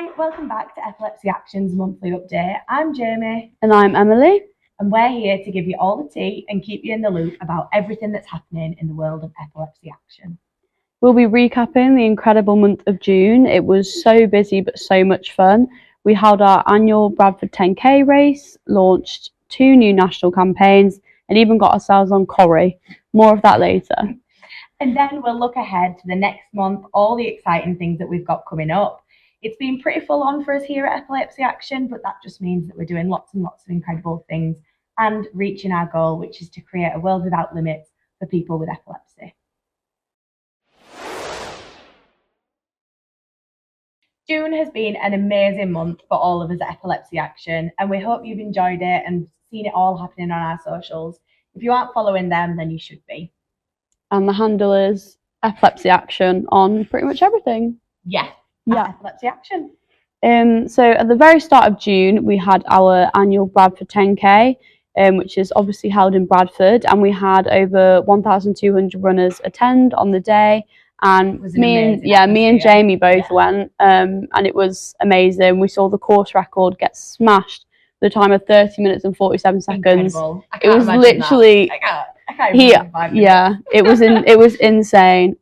Hi, welcome back to Epilepsy Action's monthly update. I'm Jamie. And I'm Emily. And we're here to give you all the tea and keep you in the loop about everything that's happening in the world of Epilepsy Action. We'll be recapping the incredible month of June. It was so busy but so much fun. We held our annual Bradford 10K race, launched 2 new national campaigns, and even got ourselves on Corrie. More of that later. And then we'll look ahead to the next month, all the exciting things that we've got coming up. It's been pretty full on for us here at Epilepsy Action, but that just means that we're doing lots and lots of incredible things and reaching our goal, which is to create a world without limits for people with epilepsy. June has been an amazing month for all of us at Epilepsy Action, and we hope you've enjoyed it and seen it all happening on our socials. If you aren't following them, then you should be. And the handle is Epilepsy Action on pretty much everything. Yeah. Epilepsy Action. So at the very start of June, we had our annual Bradford 10K, which is obviously held in Bradford, and we had over 1,200 runners attend on the day. And me and Jamie both went, and it was amazing. We saw the course record get smashed with a time of 30 minutes and 47 seconds. Incredible. It was literally I can't 5 minutes. Yeah, it was insane.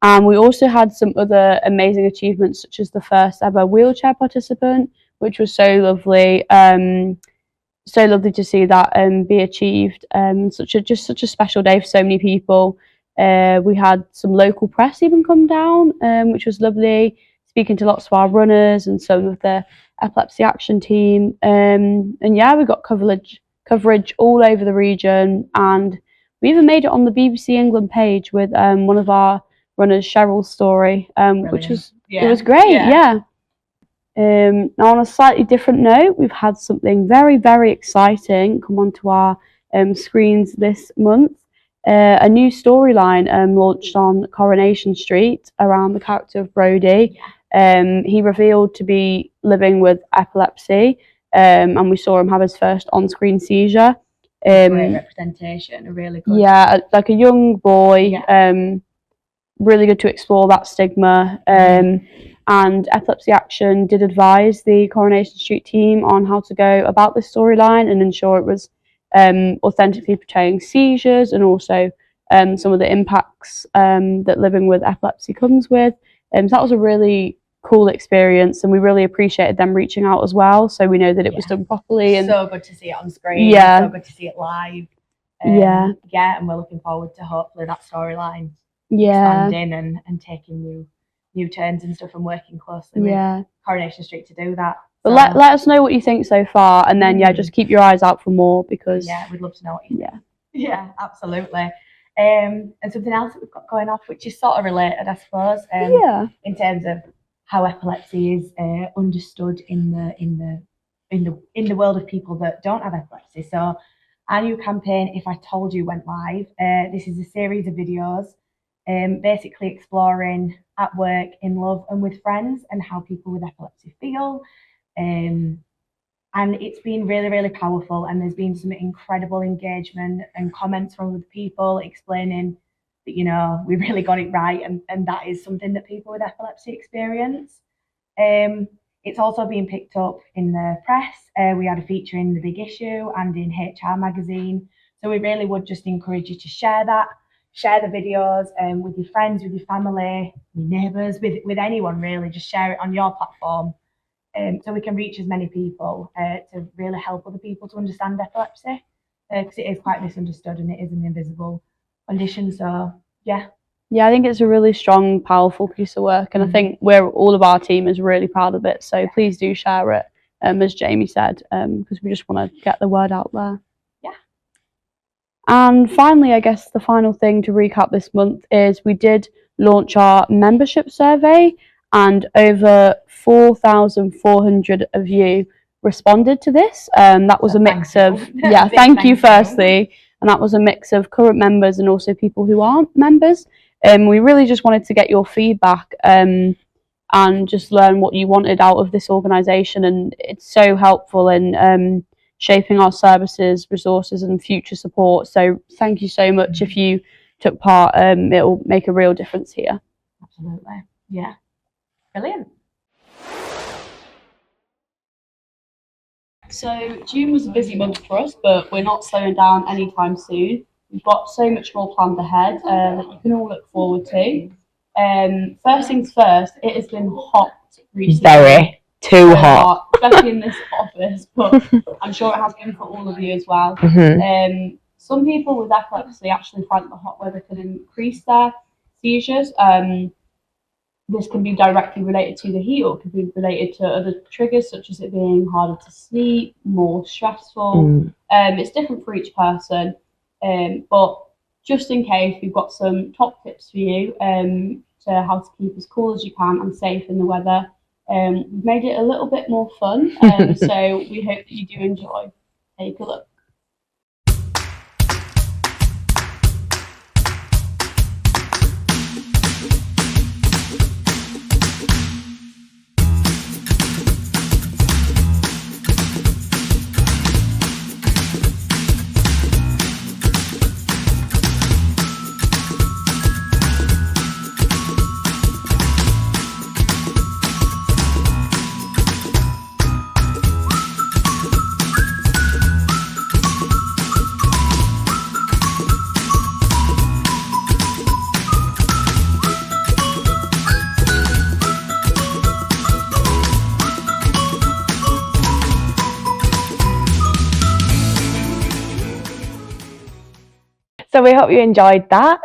And we also had some other amazing achievements, such as the first ever wheelchair participant, which was so lovely. So lovely to see that be achieved. Such a special day for so many people. We had some local press even come down, which was lovely, speaking to lots of our runners and some of the Epilepsy Action team. And yeah, we got coverage all over the region, and we even made it on the BBC England page with one of our runners, Cheryl's story, which was it was great. Yeah. Now, on a slightly different note, we've had something very, very exciting come onto our screens this month. A new storyline launched on Coronation Street around the character of Brodie. He revealed to be living with epilepsy, and we saw him have his first on-screen seizure. Great representation, really good. Yeah, like a young boy. Really good to explore that stigma. And Epilepsy Action did advise the Coronation Street team on how to go about this storyline and ensure it was authentically portraying seizures and also some of the impacts that living with epilepsy comes with. So that was a really cool experience, and we really appreciated them reaching out as well, so we know that it was done properly. And so good to see it on screen. So good to see it live. And we're looking forward to hopefully that storyline expanding and taking new turns and stuff, and working closely with Coronation Street to do that. But let us know what you think so far, and then just keep your eyes out for more, because we'd love to know what you think. Yeah, absolutely. And something else that we've got going off, which is sort of related, I suppose, in terms of how epilepsy is understood in the world of people that don't have epilepsy. So our new campaign, If I Told You, went live. This is a series of videos basically exploring at work, in love and with friends, and how people with epilepsy feel. And it's been really, really powerful, and there's been some incredible engagement and comments from other people explaining that, we really got it right, and that is something that people with epilepsy experience. It's also been picked up in the press. We had a feature in The Big Issue and in HR magazine. So we really would just encourage you to share the videos with your friends, with your family, your neighbours, with anyone really. Just share it on your platform, so we can reach as many people to really help other people to understand epilepsy, because it is quite misunderstood and it is an invisible condition. So I think it's a really strong, powerful piece of work, and I think all of our team is really proud of it. So please do share it, as Jamie said, because we just want to get the word out there. And finally, I guess the final thing to recap this month is we did launch our membership survey, and over 4,400 of you responded to this. That was a mix of thank you firstly, and that was a mix of current members and also people who aren't members. We really just wanted to get your feedback and just learn what you wanted out of this organisation, and it's so helpful in shaping our services, resources and future support. So thank you so much if you took part. It'll make a real difference here. Absolutely. Yeah. Brilliant. So June was a busy month for us, but we're not slowing down anytime soon. We've got so much more planned ahead that you can all look forward to. First things first, it has been hot recently. Very. Too hot. Especially in this office, but I'm sure it has been for all of you as well. Some people with epilepsy actually find that the hot weather can increase their seizures. This can be directly related to the heat, or it could be related to other triggers, such as it being harder to sleep, more stressful. It's different for each person, but just in case, we've got some top tips for you to how to keep as cool as you can and safe in the weather. We've made it a little bit more fun, so we hope that you do enjoy. Take a look. So we hope you enjoyed that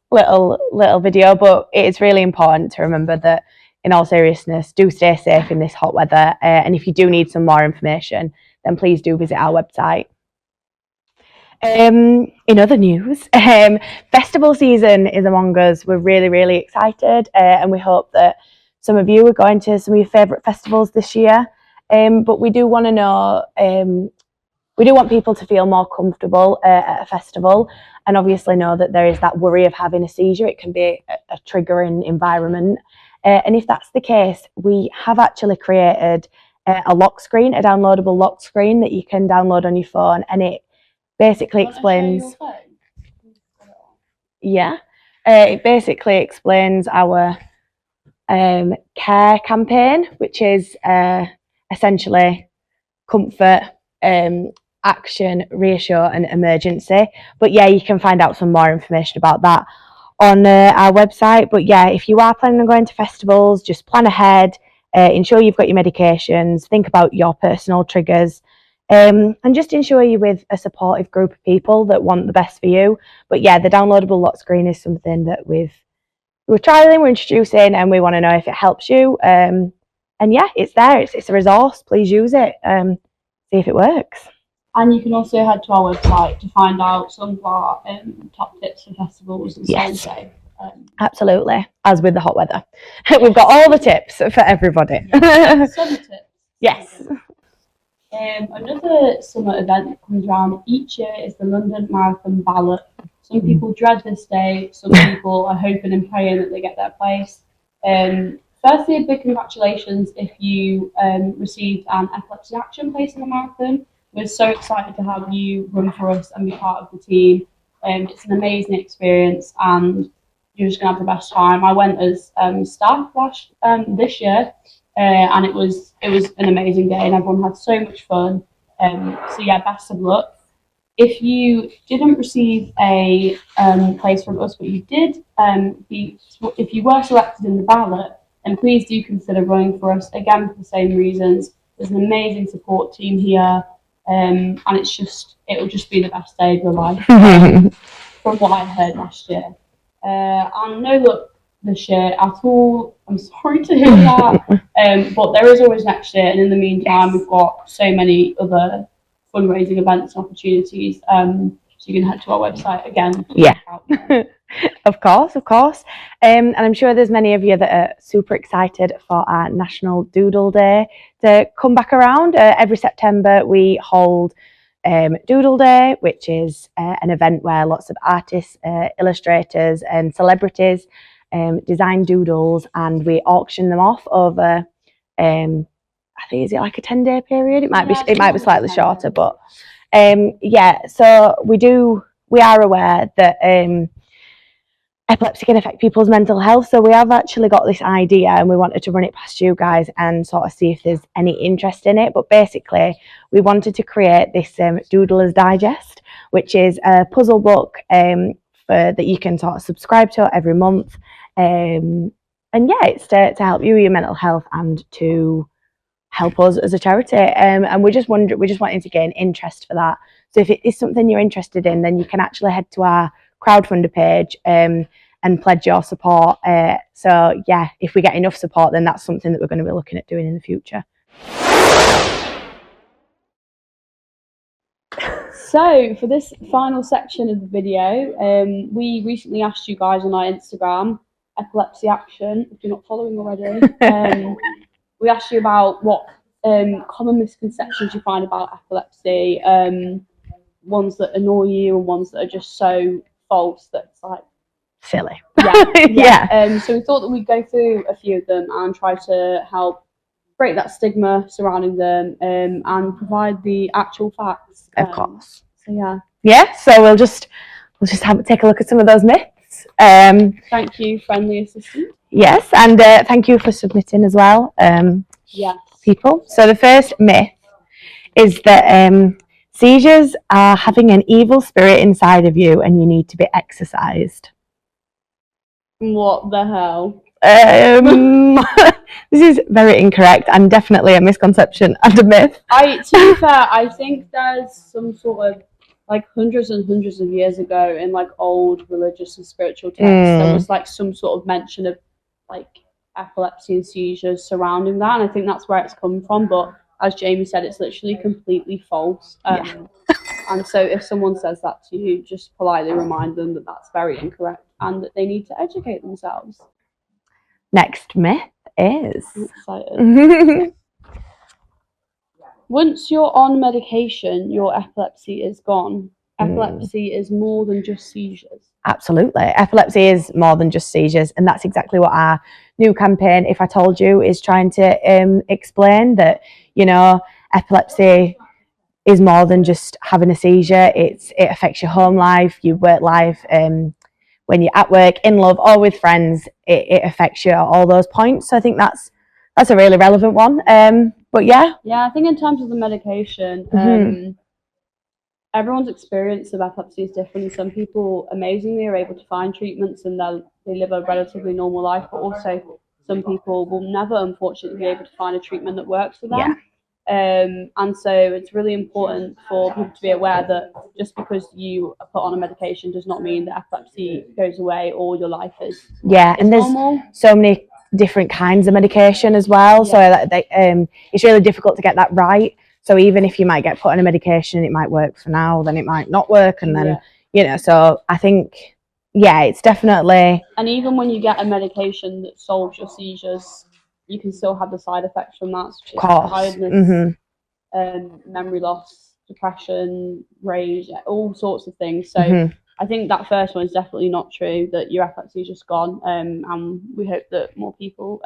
little video, but it is really important to remember that, in all seriousness, do stay safe in this hot weather. And if you do need some more information, then please do visit our website. In other news, festival season is among us. We're really, really excited, and we hope that some of you are going to some of your favourite festivals this year. But we do want to know. We do want people to feel more comfortable at a festival, and obviously know that there is that worry of having a seizure. It can be a triggering environment. And if that's the case, we have actually created a lock screen, a downloadable lock screen that you can download on your phone, and it basically explains. Yeah, it basically explains our care campaign, which is essentially comfort, action, reassure, and emergency. But yeah, you can find out some more information about that on our website. But yeah, if you are planning on going to festivals, just plan ahead, ensure you've got your medications, think about your personal triggers, and just ensure you're with a supportive group of people that want the best for you. But yeah, the downloadable lock screen is something that we're trialing, we're introducing, and we want to know if it helps you. And yeah, it's there, it's a resource. Please use it, see if it works. And you can also head to our website to find out some of our top tips for festivals and so on. Absolutely, as with the hot weather. We've got all the tips for everybody. Summer tips. Yes. Another summer event that comes around each year is the London Marathon Ballot. Some people dread this day, some people are hoping and praying that they get their place. Firstly, a big congratulations if you received an Epilepsy Action place in the marathon. We're so excited to have you run for us and be part of the team. It's an amazing experience, and you're just going to have the best time. I went as staff this year, and it was an amazing day, and everyone had so much fun. So yeah, best of luck. If you didn't receive a place from us, but you did, if you were selected in the ballot, then please do consider running for us, again for the same reasons. There's an amazing support team here, and it'll just be the best day of your life, from what I heard last year. And no luck this year at all. I'm sorry to hear that, but there is always next year, and in the meantime, we've got so many other fundraising events and opportunities. So you can head to our website again. Yeah. Of course. And I'm sure there's many of you that are super excited for our National Doodle Day to come back around. Every September we hold Doodle Day, which is an event where lots of artists, illustrators and celebrities design doodles, and we auction them off over I think, is it like a 10-day period? It might be slightly shorter, but so we are aware that epilepsy can affect people's mental health. So we have actually got this idea and we wanted to run it past you guys and sort of see if there's any interest in it. But basically, we wanted to create this Doodler's Digest, which is a puzzle book that you can sort of subscribe to every month. And yeah, it's to help you with your mental health and to help us as a charity. And we're just wanting to gain interest for that. So if it is something you're interested in, then you can actually head to our crowdfunder page and pledge your support. So yeah, if we get enough support, then that's something that we're going to be looking at doing in the future. So for this final section of the video, we recently asked you guys on our Instagram, Epilepsy Action, if you're not following already, we asked you about what common misconceptions you find about epilepsy, ones that annoy you and ones that are just so false that it's like silly. Yeah. So we thought that we'd go through a few of them and try to help break that stigma surrounding them and provide the actual facts. Of course. So yeah. Yeah. So we'll just take a look at some of those myths. Thank you, friendly assistant. Yes, and thank you for submitting as well. Yes. People. So the first myth is that seizures are having an evil spirit inside of you and you need to be exorcised. What the hell? This is very incorrect and definitely a misconception and a myth. To be fair, I think there's some sort of like hundreds and hundreds of years ago in like old religious and spiritual texts, there was like some sort of mention of like epilepsy and seizures surrounding that, and I think that's where it's come from. But as Jamie said, it's literally completely false. And so if someone says that to you, just politely remind them that that's very incorrect and that they need to educate themselves. Next myth is... I'm excited. Once you're on medication, your epilepsy is gone. Epilepsy is more than just seizures. Absolutely. Epilepsy is more than just seizures, and that's exactly what our new campaign, If I Told You, is trying to explain, that, you know, epilepsy is more than just having a seizure. It affects your home life, your work life, when you're at work, in love, or with friends, it affects you at all those points. So I think that's a really relevant one. But yeah. Yeah, I think in terms of the medication, everyone's experience of epilepsy is different. Some people amazingly are able to find treatments and they live a relatively normal life, but also some people will never, unfortunately, be able to find a treatment that works for them. Yeah. And so it's really important for people to be aware that just because you are put on a medication does not mean that epilepsy goes away or your life is and there's normal. So many different kinds of medication as well. So it's really difficult to get that right. So even if you might get put on a medication, it might work for now, then it might not work, and then you know. So I think it's definitely. And even when you get a medication that solves your seizures, you can still have the side effects from that, such as tiredness, memory loss, depression, rage, all sorts of things. So I think that first one is definitely not true, that your epilepsy is just gone. And we hope that more people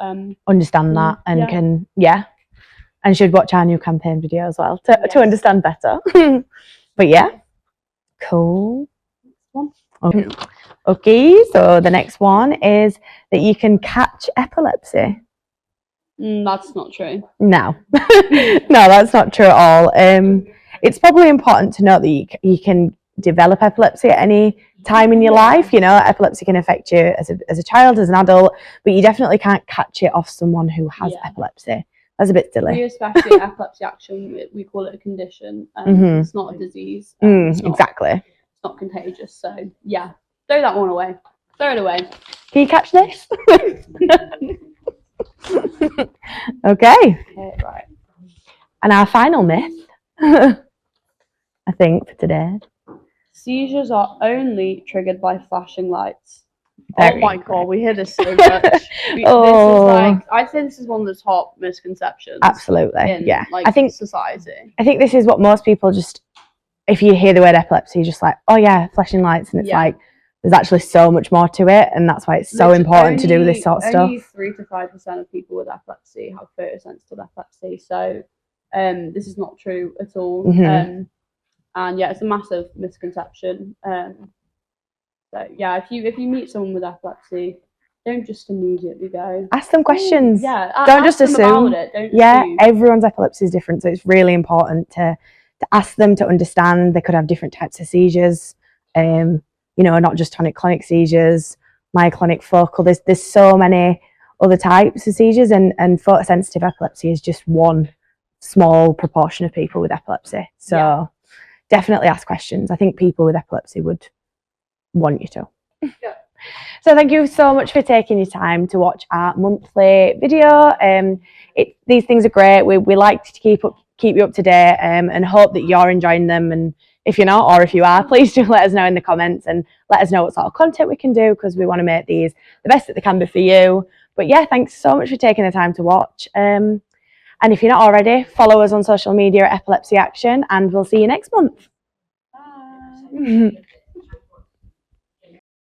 understand that and can and should watch our new campaign video as well to understand better. But yeah, cool. Okay, so the next one is that you can catch epilepsy. That's not true. No, no, that's not true at all. It's probably important to note that you can develop epilepsy at any time in your life. You know, epilepsy can affect you as a child, as an adult, but you definitely can't catch it off someone who has epilepsy. That's a bit silly. We, especially at Epilepsy Action, we call it a condition. It's not a disease. Exactly. It's not contagious. So yeah, throw that one away. Throw it away. Can you catch this? Okay, right. And our final myth, I think, for today. Seizures are only triggered by flashing lights. Very oh my god, we hear this so much. This is I'd say this is one of the top misconceptions. Absolutely, in, I think society. I think this is what most people just, if you hear the word epilepsy, just like, oh yeah, flashing lights, and it's like there's actually so much more to it, and that's why it's so important to do this sort of stuff. Only 3 to 5% of people with epilepsy have photosensitive epilepsy, so this is not true at all. And yeah, it's a massive misconception. So yeah, if you meet someone with epilepsy, don't just immediately go. Ask them questions. Yeah, don't just them assume. About it. Don't assume. Everyone's epilepsy is different, so it's really important to ask them, to understand. They could have different types of seizures. Not just tonic-clonic seizures, myoclonic focal. There's so many other types of seizures, and photosensitive epilepsy is just one small proportion of people with epilepsy. So definitely ask questions. I think people with epilepsy would want you to. Yeah. So thank you so much for taking your time to watch our monthly video. These things are great. We like to keep you up to date, and hope that you're enjoying them. And if you're not, or if you are, please do let us know in the comments and let us know what sort of content we can do, because we want to make these the best that they can be for you. But yeah, thanks so much for taking the time to watch. And if you're not already, follow us on social media at Epilepsy Action, and we'll see you next month. Bye.